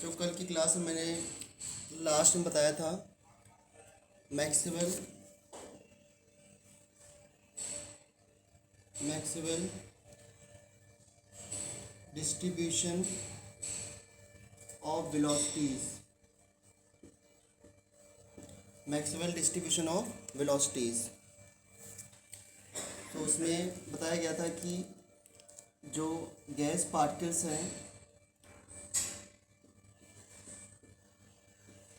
जो कल की क्लास में मैंने लास्ट में बताया था, Maxwell distribution of velocities, Maxwell distribution of velocities. तो उसमें बताया गया था कि जो गैस पार्टिकल्स हैं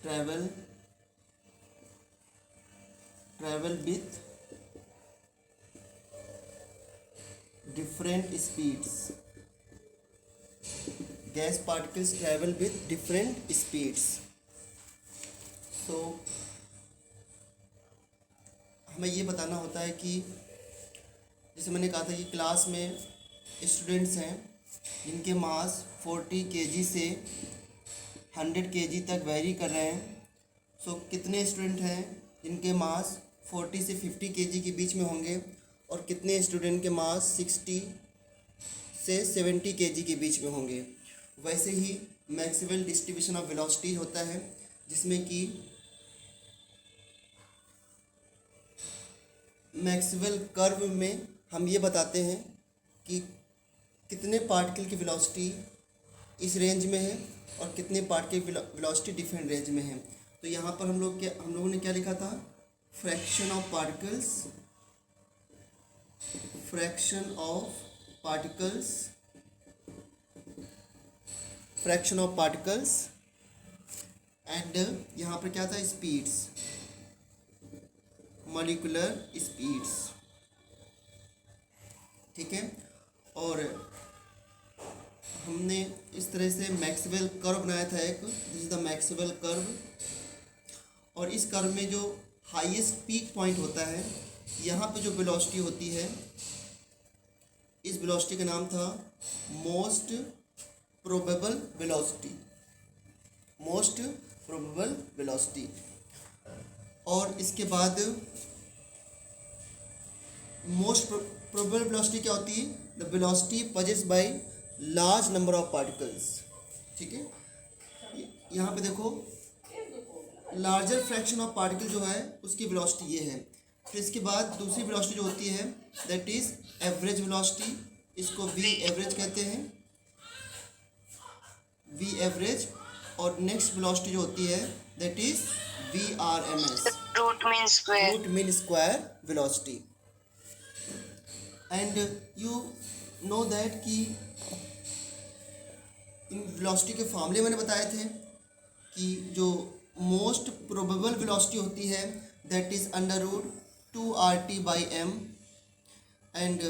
travel with different speeds, gas particles travel with different speeds. तो हमें ये बताना होता है कि जैसे मैंने कहा था कि क्लास में स्टूडेंट्स हैं जिनके मास 40 केजी से 100 केजी तक वेरी कर रहे हैं। सो कितने स्टूडेंट हैं जिनके मास 40 से 50 केजी के बीच में होंगे, और कितने स्टूडेंट के मास 60 से 70 केजी के बीच में होंगे। वैसे ही मैक्सवेल डिस्ट्रीब्यूशन ऑफ वेलोसिटी होता है, जिसमें कि मैक्सवेल कर्व में हम ये बताते हैं कि कितने पार्टिकल की वेलोसिटी इस रेंज में है और कितने पार्टिकल की वेलोसिटी डिफरेंट रेंज में है। तो यहाँ पर हम लोगों ने क्या लिखा था, फ्रैक्शन ऑफ पार्टिकल्स एंड यहाँ पर क्या था, स्पीड्स, मॉलिक्यूलर स्पीड्स। ठीक है, और हमने इस तरह से मैक्सवेल कर्व बनाया था एक, this is the Maxwell curve. और इस कर्व में जो हाईएस्ट पीक पॉइंट होता है, यहाँ पे जो वेलोसिटी होती है, इस वेलोसिटी का नाम था मोस्ट प्रोबेबल वेलोसिटी। और इसके बाद मोस्ट प्रोबेबल वेलोसिटी क्या होती है, the velocity possess by large number of particles. ठीक है, यहाँ पे देखो लार्जर फ्रैक्शन ऑफ पार्टिकल जो है उसकी वेलोसिटी ये है। फिर इसके बाद दूसरी वेलोसिटी जो होती है दैट इज एवरेज वेलोसिटी, इसको वी एवरेज कहते हैं, वी एवरेज। और नेक्स्ट वेलोसिटी जो होती है that is VRMS, root mean square velocity. And you know that कि इन वेलोसिटी के फॉर्मूले मैंने बताए थे कि जो मोस्ट प्रोबेबल वेलोसिटी होती है that is √2RT/m, and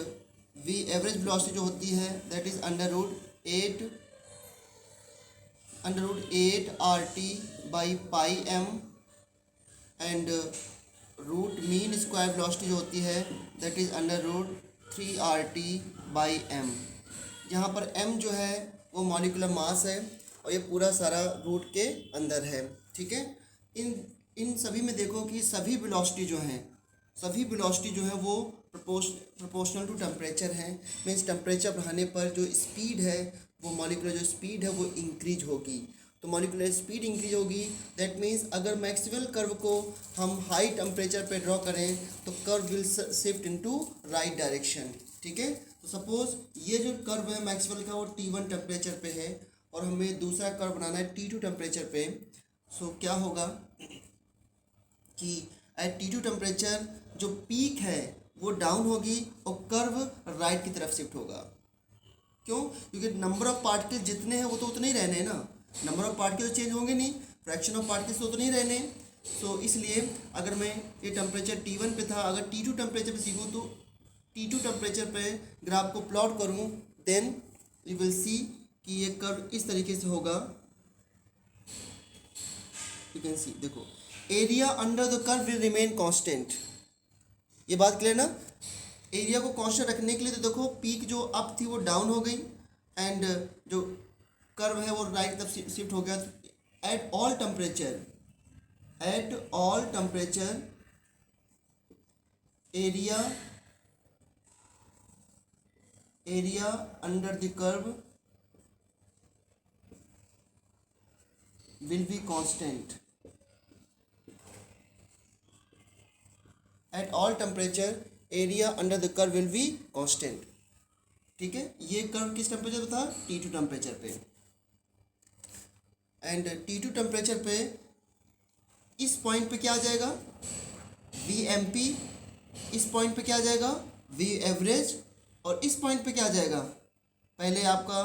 V average velocity जो होती है that is √8RT/m, and root mean square velocity जो होती है दैट इज √3RT/m। यहाँ पर m जो है वो मॉलिक्यूलर मास है और ये पूरा सारा रूट के अंदर है। ठीक है, इन सभी में देखो कि सभी वेलोसिटी जो है वो प्रोपोर्शनल टू टेम्परेचर है। मीन्स टेम्परेचर बढ़ाने पर जो स्पीड है, वो मॉलिक्यूलर जो स्पीड है वो इंक्रीज होगी। तो मॉलिक्यूलर स्पीड इंक्रीज होगी, दैट मीन्स अगर मैक्सवेल कर्व को हम हाई टेम्परेचर पे ड्रॉ करें तो curve will shift into right direction. ठीक है, तो सपोज ये जो कर्व है मैक्सवेल का वो T1 टेम्परेचर पे है और हमें दूसरा कर्व बनाना है T2 टेम्परेचर पे। सो क्या होगा कि एट T2 टेम्परेचर जो पीक है वो डाउन होगी और कर्व राइट की तरफ शिफ्ट होगा। क्यों? क्योंकि नंबर ऑफ पार्टिकल जितने हैं वो तो उतने ही रहने हैं ना, नंबर ऑफ पार्टिकल चेंज होंगे नहीं, फ्रैक्शन ऑफ पार्टिकल्स तो उतने ही रहने। सो इसलिए अगर मैं ये टेम्परेचर T1 पे था, अगर T2 टेम्परेचर पे सीखूँ तो T2 टेम्परेचर पे ग्राफ को प्लॉट करूँ, देन यू विल सी कि ये कर्व इस तरीके से होगा। यू कैन सी, देखो area under the curve will remain constant. ये बात क्लियर ना, एरिया को कांस्टेंट रखने के लिए तो देखो पीक जो अप थी वो डाउन हो गई एंड जो कर्व है वो राइट तरफ शिफ्ट हो गया। At all temperature area under the curve will be constant at all temperature, area under the curve will be constant। ठीक है, ये कर्व किस टेम्परेचर पे था? T2 टेम्परेचर पे। एंड T2 टेम्परेचर पे इस पॉइंट पे क्या आ जाएगा? VMP। इस पॉइंट पे क्या आ जाएगा? V average. और इस पॉइंट पे क्या आ जाएगा? पहले आपका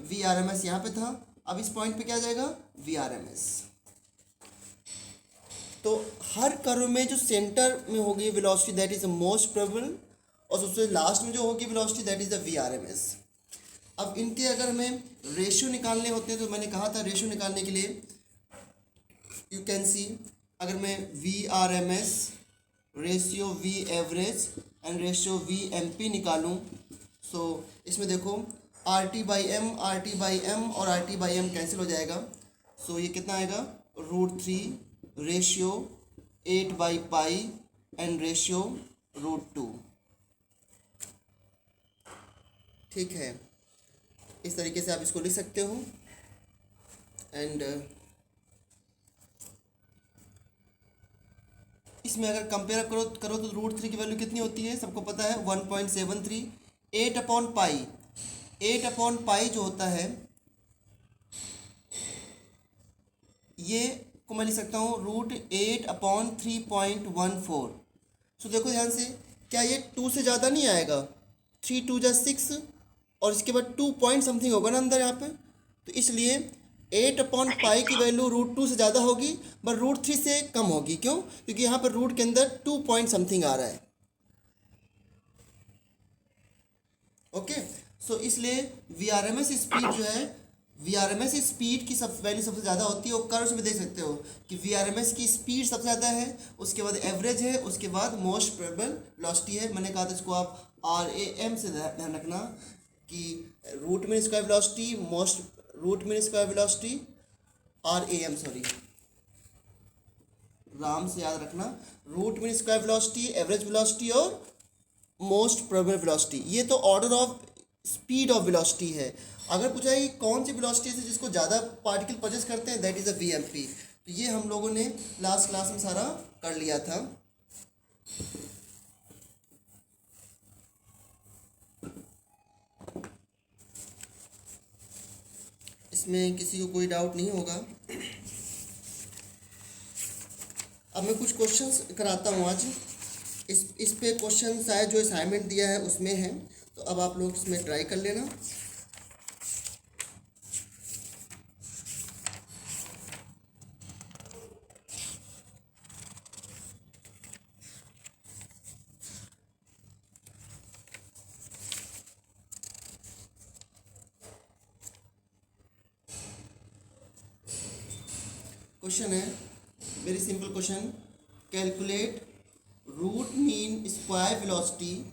VRMS यहाँ पे था, अब इस पॉइंट पे क्या आ जाएगा? VRMS। तो हर कर्व में जो सेंटर में होगी velocity that is the most probable, और सबसे लास्ट में जो होगी velocity that is the VRMS। अब इनके अगर हमें रेशियो निकालने होते हैं तो मैंने कहा था रेशियो निकालने के लिए यू कैन सी, अगर मैं VRMS ratio V average and ratio VMP निकालूं, सो इसमें देखो RT/M और RT/M कैंसिल हो जाएगा। सो ये कितना आएगा? √3 रेशियो 8/पाई एंड रेशियो √2। ठीक है, इस तरीके से आप इसको लिख सकते हो। एंड इसमें अगर कंपेयर करो तो √3 की वैल्यू कितनी होती है? सबको पता है 1.73। 8/पाई, 8/पाई जो होता है ये को मैं लिख सकता हूँ √8/3.14। सो देखो ध्यान से, क्या ये 2 से ज़्यादा नहीं आएगा? 3 2 जा 6 और इसके बाद 2 पॉइंट समथिंग होगा ना अंदर यहाँ पे, तो इसलिए 8/पाई की वैल्यू √2 से ज़्यादा होगी बट √3 से कम होगी। क्यों? क्योंकि यहाँ पर रूट के अंदर 2 पॉइंट समथिंग आ रहा है। ओके, सो इसलिए VRMS स्पीड जो है, VRMS स्पीड की सब वैल्यू सबसे ज़्यादा होती है। और कर्व्स में देख सकते हो कि VRMS की स्पीड सबसे ज़्यादा है, उसके बाद एवरेज है, उसके बाद मोस्ट प्रोबेबल वेलोसिटी है। मैंने कहा था इसको आप RAM से ध्यान रखना कि root mean square velocity, root mean square velocity, RAM sorry, Ram से याद रखना, root mean square velocity, average velocity और मोस्ट प्रोबेबल वेलोसिटी। ये तो order of speed of velocity है। अगर पूछा है कि कौन सी वेलोसिटी है जिसको ज़्यादा पार्टिकल पजेस करते हैं, दैट इज़ अ VMP। तो ये हम लोगों ने लास्ट क्लास में सारा कर लिया था। इसमें किसी को कोई डाउट नहीं होगा। अब मैं कुछ क्वेश्चंस कराता हूँ आज। इस पे क्वेश्चन शायद जो असाइनमेंट दिया है उसमें है, तो अब आप लोग इसमें ट्राई कर लेना। क्वेश्चन है very simple question, calculate root mean square velocity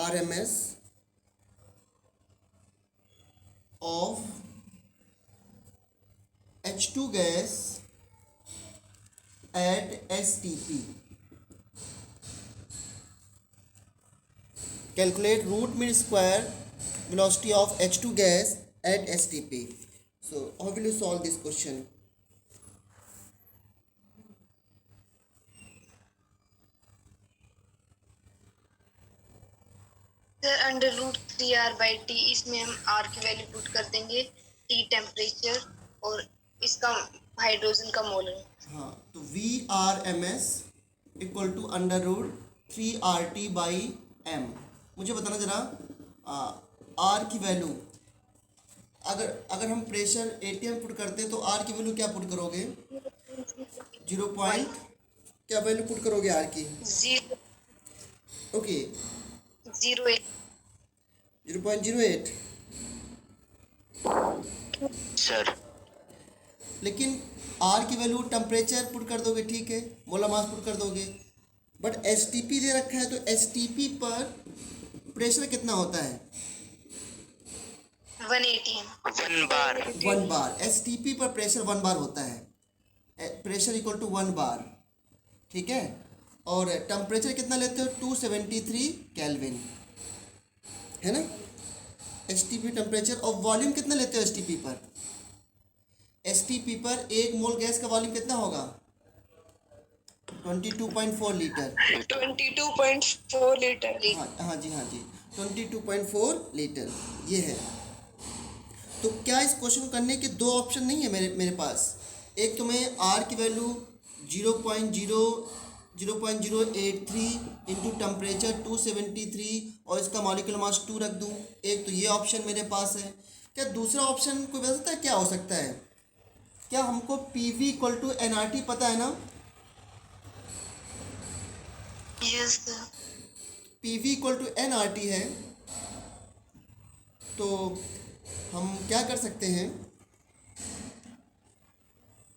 RMS of H2 gas at STP। Calculate root mean square velocity of H2 gas at STP। So how will you solve this question? Sir √3R/T, इसमें हम R की value put कर देंगे, T temperature और इसका hydrogen का मोल है। हाँ, तो VRMS इक्वल टू √3RT/M। मुझे बताना जरा R की वैल्यू, अगर हम प्रेशर ATM पुट करते हैं तो R की वैल्यू क्या पुट करोगे? 0 पॉइंट क्या वैल्यू पुट करोगे R की? 0 ओके, 0.08 0.08 सर। लेकिन R की वैल्यू टेम्परेचर पुट कर दोगे, ठीक है, मोलर मास पुट कर दोगे, बट STP दे रखा है तो STP पर प्रेशर कितना होता है? 1 बार। 1 बार। STP पर प्रेशर 1 बार होता है, प्रेशर इक्वल टू 1 बार, ठीक है। और टेम्परेचर कितना लेते हो? 273 केल्विन, है ना STP टेम्परेचर। और वॉल्यूम कितना लेते हो STP पर? STP पर 1 मोल गैस का वॉल्यूम कितना होगा? 22.4 लीटर। 22.4 लीटर। हाँ हाँ जी, हाँ जी, 22.4 लीटर ये है। तो क्या इस क्वेश्चन को करने के दो ऑप्शन नहीं है मेरे मेरे पास? एक तो मैं आर की वैल्यू 0.083 इंटू टेम्परेचर 273 और इसका मॉलिक्यूलर मास 2 रख दूँ, एक तो ये ऑप्शन मेरे पास है। क्या दूसरा ऑप्शन कोई बता सकता है क्या हो सकता है? क्या हमको PV इक्वल टू NRT पता है ना? Yes sir. PV equal to NRT है, तो हम क्या कर सकते हैं?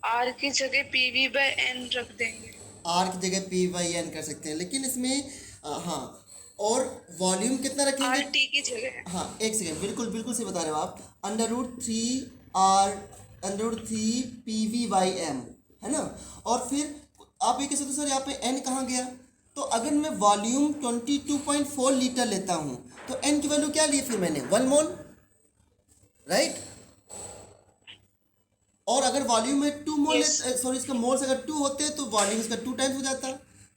आर की जगह PV/N रख देंगे। आर की जगह P/N कर सकते हैं, लेकिन इसमें हाँ, और वॉल्यूम कितना रखेंगे? RT की जगह। हाँ, एक सेकेंड, बिल्कुल बिल्कुल सही बता रहे हो आप। √3 है ना? और फिर आप ये कह सकते हो सर यहाँ पे n कहाँ गया? तो अगर मैं वॉल्यूम 22.4 लीटर लेता हूँ तो n की वैल्यू क्या ली फिर मैंने? 1 मोल, राइट? और अगर वॉल्यूम में 2 मोल, Yes. सॉरी, इसका मोल्स अगर 2 होते तो वॉल्यूम इसका 2 टाइम्स हो जाता,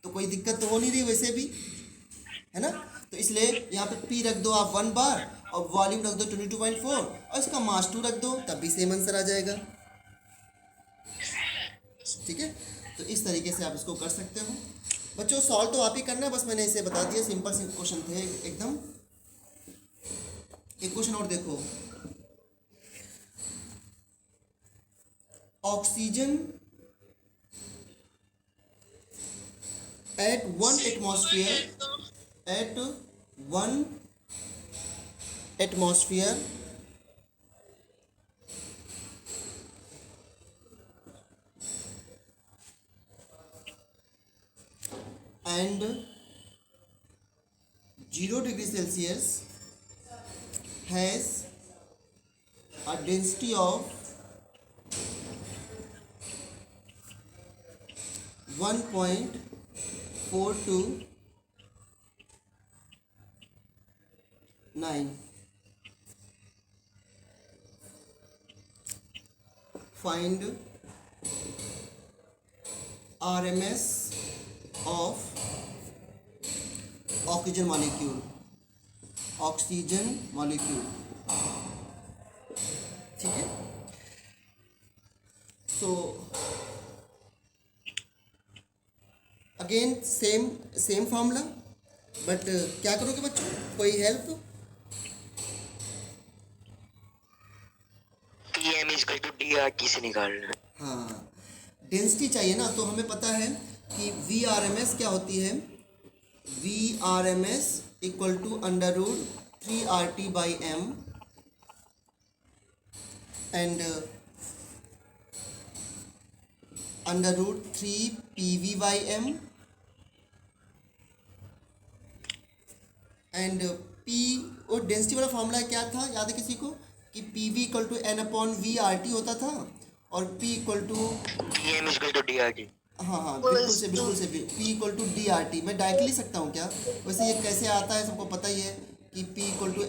तो कोई दिक्कत तो हो नहीं रही वैसे भी, है ना? तो इसलिए यहाँ पे P रख दो आप 1 बार और वॉल्यूम रख दो 22.4 और इसका मास 2 रख दो, तब भी सेम आंसर आ जाएगा। ठीक है, तो इस तरीके से आप इसको कर सकते हो बच्चों। सॉल्व तो आप ही करना है, बस मैंने इसे बता दिया, सिंपल से क्वेश्चन थे एकदम। एक क्वेश्चन और देखो, oxygen at 1 atmosphere and 0 degree Celsius has a density of 1.429. Find RMS of oxygen molecule. ठीक है, so again same formula, but क्या करोगे बच्चों, कोई help? PM equal to DRT से निकालना है। हाँ, डेंसिटी चाहिए ना, तो हमें पता है कि VRMS क्या होती है? VRMS equal to √3RT/m and √3PV/m and P, और डेंसिटी वाला फॉर्मूला क्या था, याद है किसी को? कि PV इक्वल टू N/VRT होता था और P equal to, PM equal to DRT। हाँ हाँ, बिल्कुल से P इक्वल टू DRT। मैं डायरेक्टली लिख सकता हूँ क्या? वैसे ये कैसे आता है सबको पता ही है कि P equal to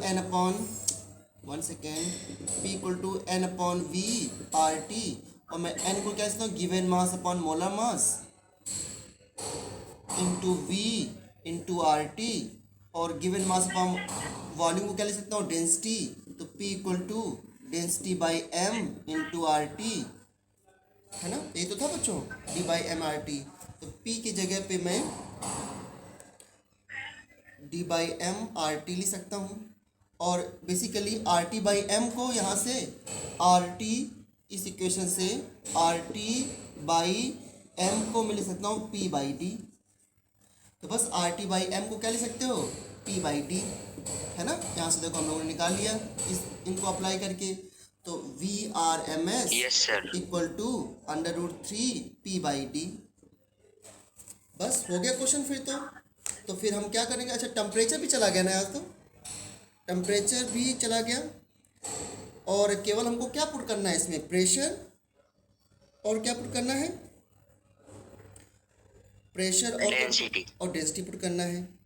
P equal to N/VRT, और मैं N को क्या लिखता हूँ? Given mass upon molar mass into V into RT, और गिवन मास अपॉन वॉल्यूम को क्या लिख सकता हूँ? डेंसिटी। तो P equal to density by M into RT, है ना? ये तो था बच्चों, D/m/RT। तो P की जगह पे मैं D/m/RT लिख सकता हूँ, और बेसिकली RT/m को यहाँ से RT, इस इक्वेशन से RT/m को मैं लिख सकता हूँ P/D। तो बस RT/m को क्या लिख सकते हो? P/D, है ना? यहाँ से देखो हम लोगों ने निकाल लिया इनको अप्लाई करके। तो VRMS yes sir. Equal to √3P/D। बस हो गया क्वेश्चन फिर तो फिर हम क्या करेंगे? अच्छा, टेम्परेचर भी चला गया ना आज, तो टेम्परेचर भी चला गया, और केवल हमको क्या पुट करना है इसमें? प्रेशर, और क्या पुट करना है? प्रेशर और डेंसिटी पुट करना है।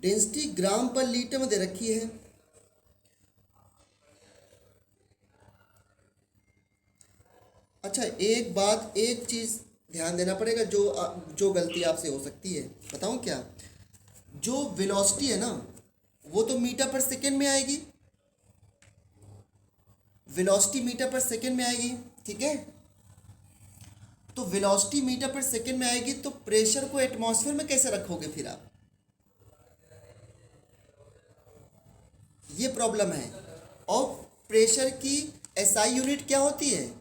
डेंसिटी ग्राम पर लीटर में दे रखी है, अच्छा, एक बात, एक चीज़ ध्यान देना पड़ेगा, जो गलती आपसे हो सकती है, बताऊं क्या? जो वेलोसिटी है ना, वो तो मीटर पर सेकेंड में आएगी, वेलोसिटी मीटर पर सेकेंड में आएगी, ठीक है? तो वेलोसिटी मीटर पर सेकेंड में आएगी, तो प्रेशर को एटमॉस्फेयर में कैसे रखोगे फिर आप? ये प्रॉब्लम है। और प्रेशर की एसआई यूनिट क्या होती है?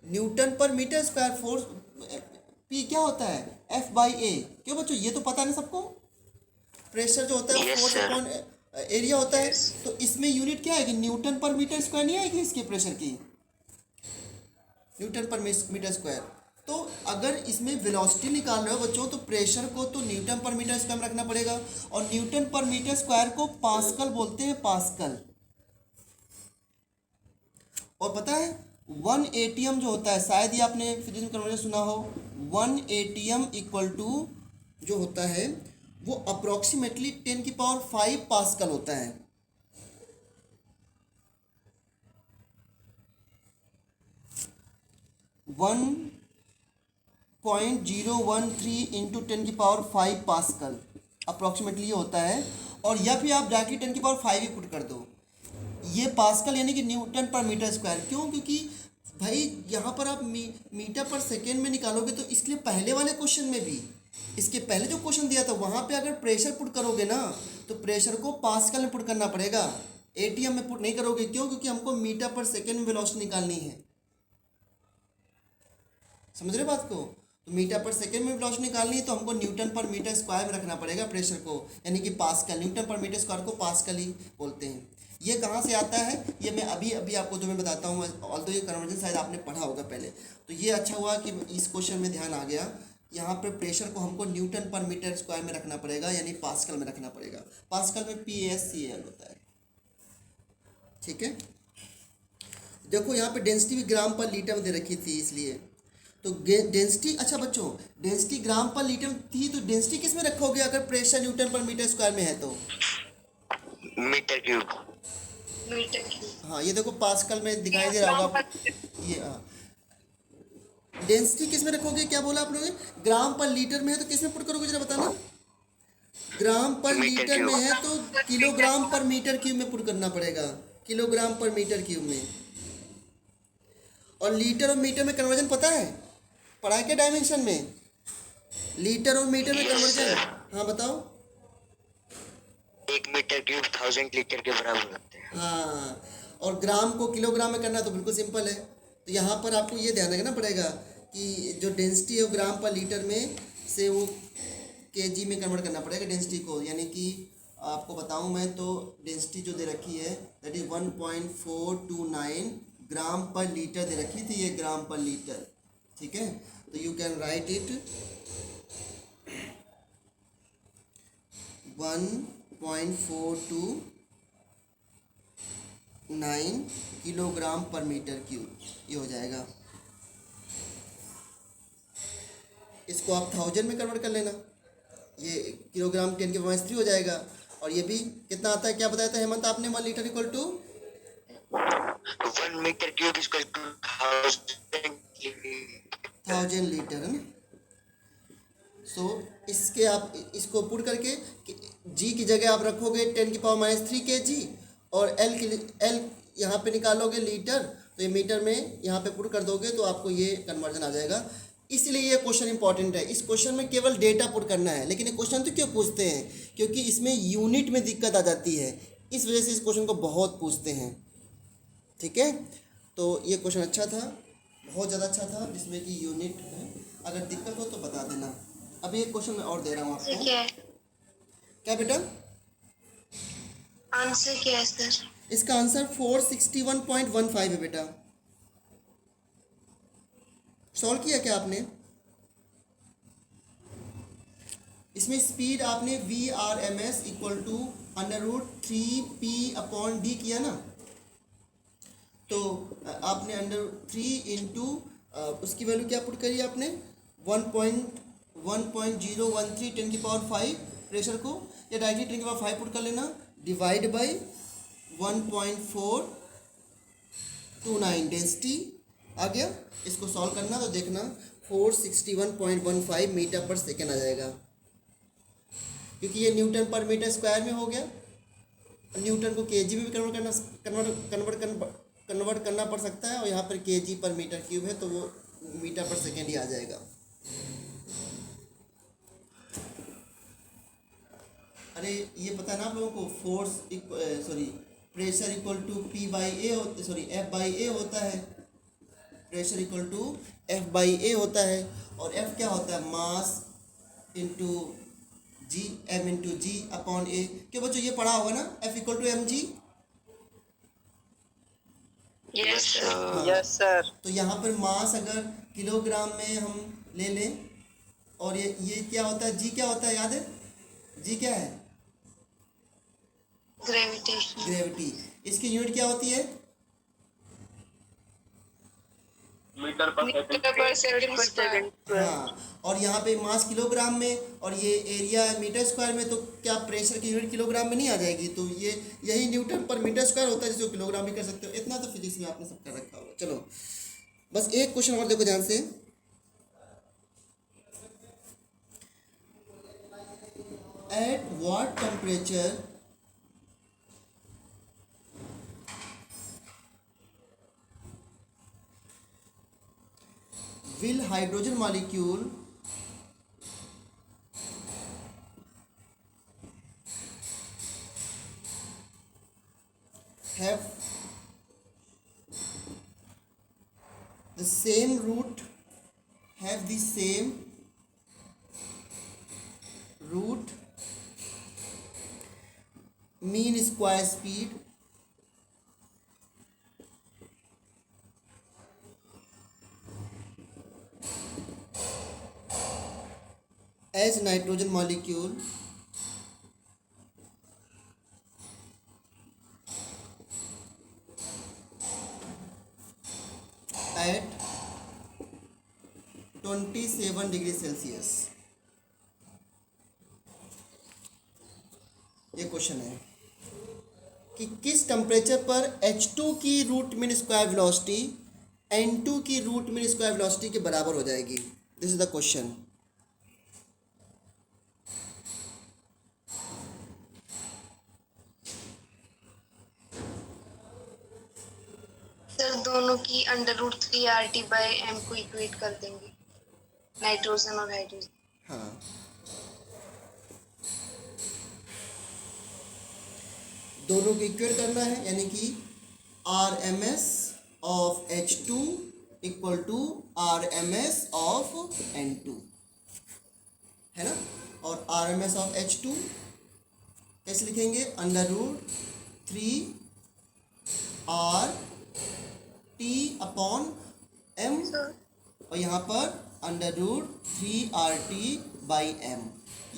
न्यूटन पर मीटर स्क्वायर। फोर्स पी क्या होता है? एफ बाई ए। क्यों बच्चों, ये तो पता नहीं सबको? प्रेशर जो होता है Yes, force sir. Upon area होता है। तो इसमें यूनिट क्या आएगी? न्यूटन पर मीटर स्क्वायर नहीं आएगी इसके प्रेशर की? न्यूटन पर मीटर स्क्वायर। तो अगर इसमें वेलोसिटी निकाल रहे हो बच्चों, तो प्रेशर को तो न्यूटन पर मीटर स्क्वायर में रखना पड़ेगा, और न्यूटन पर मीटर स्क्वायर को पास्कल बोलते हैं, पास्कल। और पता है 1 एटीएम जो होता है, शायद ही आपने फिजिक्स में कन्वर्जन सुना हो, 1 एटीएम इक्वल टू जो होता है वो अप्रोक्सीमेटली 10⁵ पास्कल होता है। वन 0.013 इंटू 10⁵ पास्कल अप्रॉक्सीमेटली ये होता है। और या फिर आप डायरेक्टली 10⁵ ही पुट कर दो। ये पास्कल यानी कि न्यूटन पर मीटर स्क्वायर। क्यों? क्योंकि भाई यहाँ पर आप मीटर पर सेकेंड में निकालोगे, तो इसलिए पहले वाले क्वेश्चन में भी, इसके पहले जो क्वेश्चन दिया था वहाँ पे अगर प्रेशर पुट करोगे ना, तो प्रेशर को पास्कल में पुट करना पड़ेगा, एटीएम में पुट नहीं करोगे। क्यों? क्योंकि हमको मीटर पर सेकेंड में वेलोसिटी निकालनी है। समझ रहे बात को? तो मीटर पर सेकेंड में वेलोसिटी निकालनी है, तो हमको न्यूटन पर मीटर स्क्वायर में रखना पड़ेगा प्रेशर को, यानी कि पास्कल। न्यूटन पर मीटर स्क्वायर को पास्कल ही बोलते हैं। ये कहाँ से आता है, ये मैं अभी अभी आपको जो मैं बताता हूँ। ऑल्दो ये कन्वर्जन शायद आपने पढ़ा होगा पहले, तो ये अच्छा हुआ कि इस क्वेश्चन में ध्यान आ गया। यहाँ पर प्रेशर को हमको न्यूटन पर मीटर स्क्वायर में रखना पड़ेगा, यानी पास्कल में रखना पड़ेगा। पास्कल में PSCL होता है, ठीक है? देखो यहाँ पे डेंसिटी भी ग्राम पर लीटर में दे रखी थी, इसलिए तो डेंसिटी, अच्छा बच्चों, डेंसिटी ग्राम पर लीटर में थी, तो डेंसिटी किस में रखोगे अगर प्रेशर न्यूटन पर मीटर स्क्वायर में है तो? Metre cube. Metre cube. हाँ, ये देखो पास्कल में दिखाई दे रहा होगा आपको। ये डेंसिटी किस में रखोगे? क्या बोला आप लोगों ने? ग्राम पर लीटर में है तो किस में पुट करोगे, जरा बताना। ग्राम पर मीटर लीटर में क्यूब। है तो किलोग्राम पर मीटर क्यूब में पुट करना पड़ेगा, किलोग्राम पर मीटर क्यूब में। और लीटर और मीटर में कन्वर्जन पता है? पढ़ा के डायमेंशन में लीटर और मीटर में Yes, कन्वर्जन। sir. हाँ बताओ। 1 मीटर क्यूब 1000 लीटर के बराबर होते हैं। हाँ, और ग्राम को किलोग्राम में करना तो बिल्कुल सिंपल है। तो यहाँ पर आपको ये ध्यान रखना पड़ेगा कि जो डेंसिटी है वो ग्राम पर लीटर में से वो केजी में कन्वर्ट करना पड़ेगा डेंसिटी को। यानी कि आपको बताऊँ मैं तो डेंसिटी जो दे रखी है दैट इज 1.429 ग्राम पर लीटर दे रखी थी, ये ग्राम पर लीटर, ठीक है? तो you can write it 1.429 kilogram पर मीटर क्यूब, ये हो जाएगा। इसको आप 1000 में कन्वर्ट कर लेना, ये किलोग्राम 10⁻³ हो जाएगा। और ये भी कितना आता है, क्या बताया था हेमंत आपने? 1 litre equal to 1 metre cube equal to 1000 litre, है ना? सो इसके आप इसको पुट करके जी की जगह आप रखोगे 10⁻³ kg, और एल यहाँ पे निकालोगे लीटर, तो ये मीटर में यहाँ पे पुट कर दोगे तो आपको ये कन्वर्जन आ जाएगा। इसलिए ये क्वेश्चन इंपॉर्टेंट है। इस क्वेश्चन में केवल डेटा पुट करना है, लेकिन ये क्वेश्चन तो क्यों पूछते हैं? क्योंकि इसमें यूनिट में दिक्कत आ जाती है, इस वजह से इस क्वेश्चन को बहुत पूछते हैं, ठीक है? तो ये क्वेश्चन अच्छा था, बहुत ज़्यादा अच्छा था, जिसमें कि यूनिट है। अगर दिक्कत हो तो बता देना। अभी एक क्वेश्चन मैं और दे रहा हूँ आपको। क्या है? क्या बेटा? आंसर क्या है सर? इसका आंसर 461.15 है बेटा। सॉल्व किया क्या आपने? इसमें स्पीड आपने VRMS इक्वल टू √3p/d किया ना, तो आपने √3 इंटू उसकी वैल्यू क्या पुट करी आपने? 1.013 10⁵ प्रेशर को, या डायरेक्टली 10⁵ पुट कर लेना, डिवाइड बाई 1.429 डेंसिटी आ गया। इसको सॉल्व करना तो देखना 461.15 मीटर पर सेकेंड आ जाएगा, क्योंकि ये न्यूटन पर मीटर स्क्वायर में हो गया। न्यूटन को केजी में भी कन्वर्ट करना पड़ सकता है, और यहाँ पर केजी पर मीटर क्यूब है तो वो मीटर पर सेकेंड ही आ जाएगा। अरे ये पता है ना आप लोगों को, pressure equal to P by A F by A होता है। Pressure equal to F by A होता है, और एफ क्या होता है, mass into G, M into G upon A. क्यों बच्चों ये पढ़ा होगा ना, F equal to M G. Yes sir. Yes sir. तो यहाँ पर मास अगर किलोग्राम में हम ले लें, और ये क्या होता है, जी क्या होता है याद है, जी क्या है, ग्रेविटेशन। ग्रेविटी। इसकी यूनिट क्या होती है, मीटर पर सेकंड स्क्वायर। हाँ। और यहाँ पे मास किलोग्राम में, और ये एरिया है मीटर स्क्वायर में, तो क्या प्रेशर की यूनिट किलोग्राम में नहीं आ जाएगी। तो ये यही न्यूटन पर मीटर स्क्वायर होता है, जिसको किलोग्राम भी कर सकते हो। इतना तो फिजिक्स में आपने सब कर रखा होगा। चलो बस एक क्वेश्चन और देखो ध्यान से। At what temperature will hydrogen molecule have the same root, mean square speed, as nitrogen molecule at 27 degree Celsius. ये क्वेश्चन है कि किस टेम्परेचर पर H2 की root mean square velocity N2 की रूट मीन स्क्वायर वेलोसिटी के बराबर हो जाएगी। This is the question. Sir दोनों की √3RT/m को इक्वेट कर देंगे, नाइट्रोजन और हाइड्रोजन। हाँ, दोनों को इक्वेट करना है, यानी कि RMS of H2 equal to RMS of N2, है ना। और RMS ऑफ H2 कैसे लिखेंगे, √3RT/m, और यहाँ पर √3RT/m।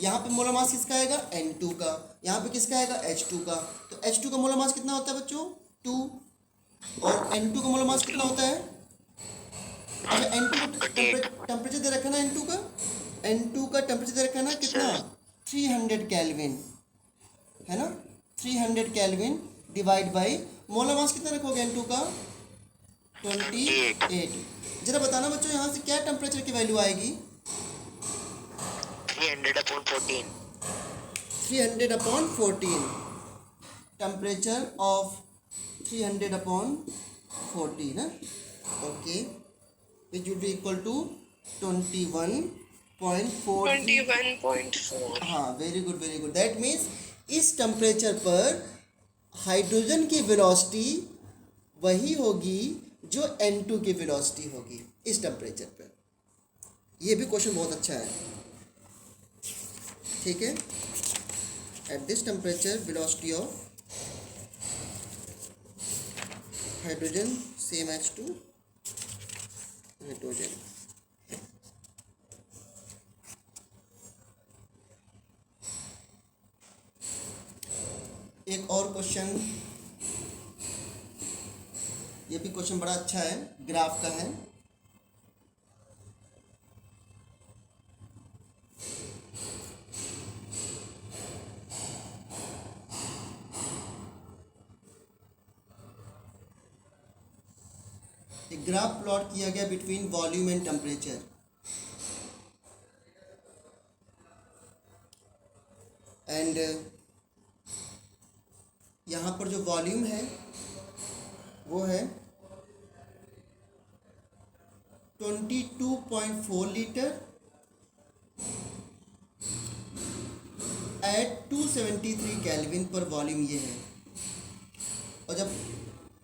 यहाँ पे मोलर मास किसका आएगा, N2 का। यहाँ पे किसका आएगा, H2 का। तो H2 का मोलर मास कितना होता है बच्चों, 2, और N2 का मोलर मास कितना होता है। अच्छा N2 का टेम्परेचर दे रखा ना, N2 का टेम्परेचर दे रखा ना कितना, 300 केल्विन, है ना। 300 kelvin divide by molar mass कितना रखोगे N2 का, 28। जरा बताना बच्चों यहाँ से क्या टेम्परेचर की वैल्यू आएगी, 300/14। 300/14। टेम्परेचर ऑफ 300/14 है, okay, which would be equal to 21.4। 21.4। हाँ, very good very good. That means इस टेम्परेचर पर हाइड्रोजन की वेलोसिटी वही होगी जो N2 की वेलोसिटी होगी इस टेम्परेचर पर। ये भी क्वेश्चन बहुत अच्छा है, ठीक है। At this temperature velocity of hydrogen same H2 hydrogen. एक और क्वेश्चन, ये भी क्वेश्चन बड़ा अच्छा है, ग्राफ का है। एक ग्राफ प्लॉट किया गया between volume and temperature. And यहाँ पर जो वॉल्यूम है वो है 22.4 लीटर एट 273 केल्विन पर वॉल्यूम ये है। और जब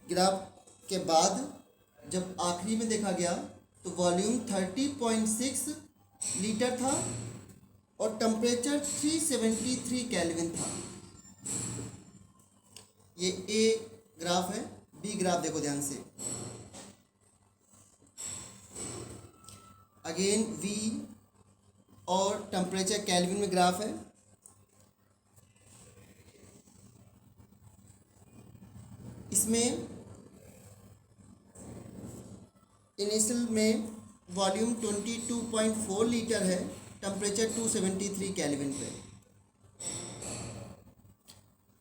ग्राफ के बाद जब आखिरी में देखा गया तो वॉल्यूम 30.6 लीटर था और टेम्परेचर 373 केल्विन था। ये ए ग्राफ है। बी ग्राफ देखो ध्यान से, अगेन वी और टेम्परेचर केल्विन में ग्राफ है। इसमें इनिशियल में वॉल्यूम 22.4 लीटर है, टेम्परेचर 273 केल्विन पे।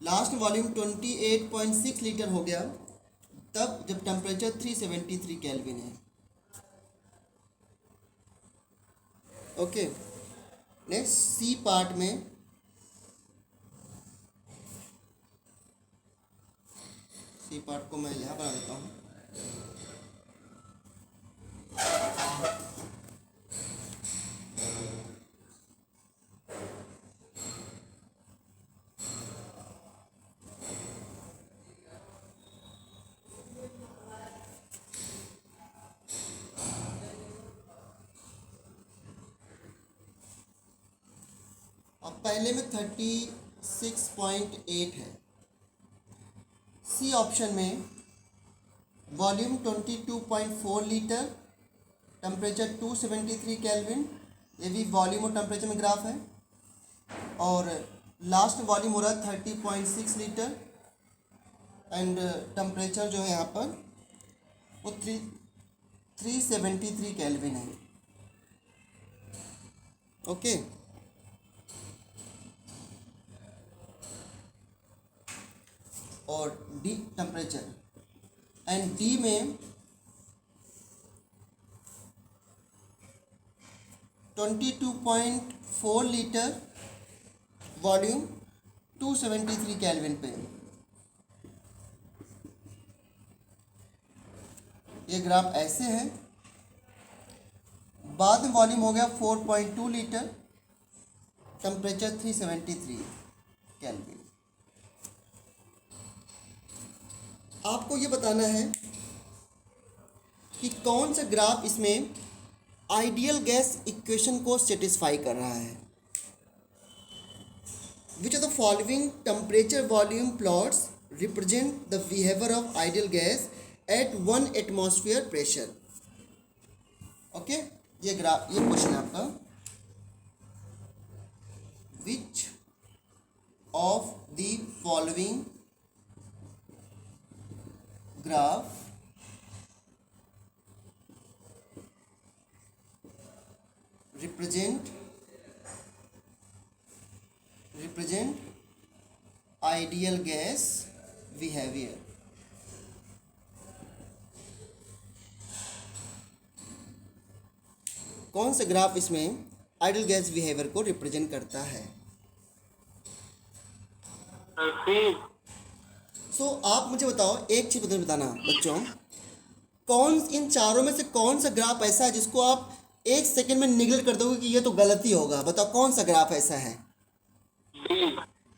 लास्ट वॉल्यूम 28.6 लीटर हो गया तब जब टेम्परेचर 373 केल्विन है। ओके, नेक्स्ट सी पार्ट में सी पार्ट को मैं यहाँ बना देता हूँ। अब पहले में 36.8 है। सी ऑप्शन में वॉल्यूम 22.4 लीटर, टेम्परेचर 273 केल्विन, ये भी वॉल्यूम और टेम्परेचर में ग्राफ है। और लास्ट वॉल्यूम हो रहा है 30.6 लीटर एंड टेम्परेचर जो है यहाँ पर वो 373 केल्विन है। ओके, और डी टेम्परेचर एंड डी में 22.4 लीटर वॉल्यूम 273 केल्विन पे। ये ग्राफ ऐसे है। बाद में वॉल्यूम हो गया 4.2 लीटर, टेम्परेचर 373 केल्विन। आपको ये बताना है कि कौन सा ग्राफ इसमें आइडियल गैस इक्वेशन को सेटिस्फाई कर रहा है। Which of the following temperature volume plots represent the behaviour of ideal gas at 1 atmosphere pressure. Okay, ये ग्राफ, ये क्वेश्चन है आपका। Which of the following graph represent ideal gas behavior। कौन सा ग्राफ इसमें आइडियल गैस बिहेवियर को represent करता है? सो आप मुझे बताओ, एक चीज़ बताना बच्चों, कौन इन चारों में से कौन सा ग्राफ ऐसा है जिसको आप एक सेकंड में निगलेक्ट कर दोगे कि ये तो गलती होगा? बताओ कौन सा ग्राफ ऐसा है?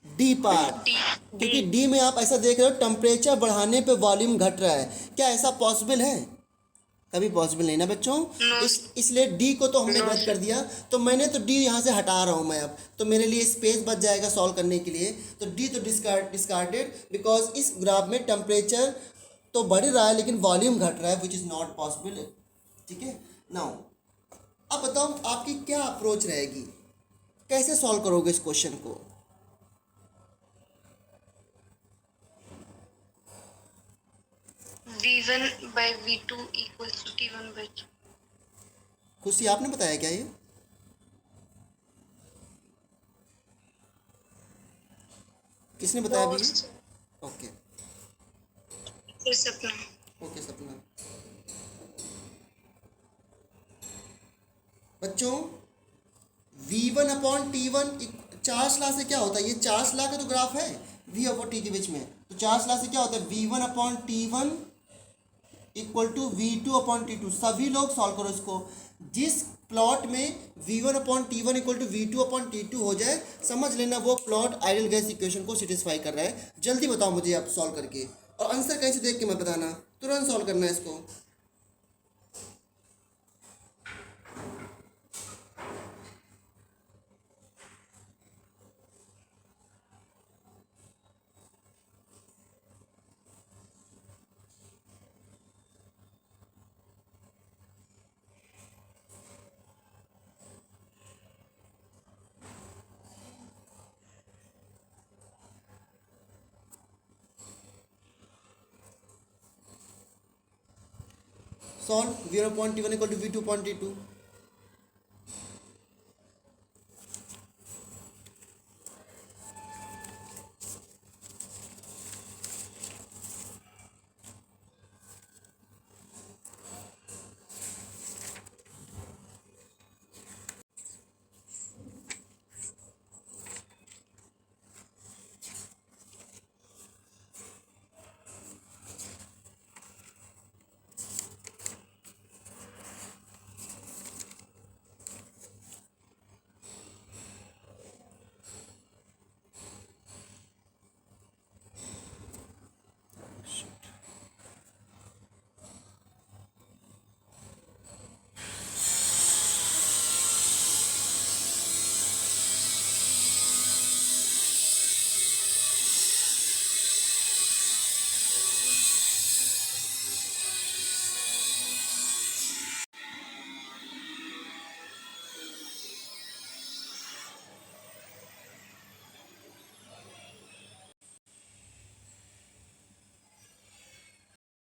D part. क्योंकि डी में आप ऐसा देख रहे हो टेम्परेचर बढ़ाने पे वॉल्यूम घट रहा है। क्या ऐसा पॉसिबल है? कभी पॉसिबल नहीं ना बच्चों। इसलिए डी को तो हमने गलत कर दिया, तो मैंने तो डी यहाँ से हटा रहा हूँ मैं। अब तो मेरे लिए स्पेस बच जाएगा सॉल्व करने के लिए। तो डी तो डिस्कार्डेड, बिकॉज इस ग्राफ में टेम्परेचर तो बढ़ रहा है लेकिन वॉल्यूम घट रहा है, विच इज़ नॉट पॉसिबल। ठीक है, नाउ अब बताओ आपकी क्या अप्रोच रहेगी, कैसे सॉल्व करोगे इस क्वेश्चन को? V1 by V2 equals to T1 by 2। खुशी आपने बताया क्या ये? किसने बताया अभी? ओके फिर सपना। ओके सपना। बच्चों V1 upon T1 Charles law से क्या होता है, ये चार्ज लॉ का तो ग्राफ है V अपॉन T के बीच में, तो चार्ज लॉ से क्या होता है V1 upon T1 equal to V2 upon T2। सभी लोग सॉल्व करो इसको। जिस प्लॉट में V1 upon T1 equal to V2 upon T2 हो जाए, समझ लेना वो प्लॉट आइडियल गैस इक्वेशन को सेटिस्फाई कर रहा है। जल्दी बताओ मुझे आप सॉल्व करके, और आंसर कहीं से देख के मत बताना, तुरंत सॉल्व करना है इसको। Solve V1 upon T1 equal to V2 upon T2।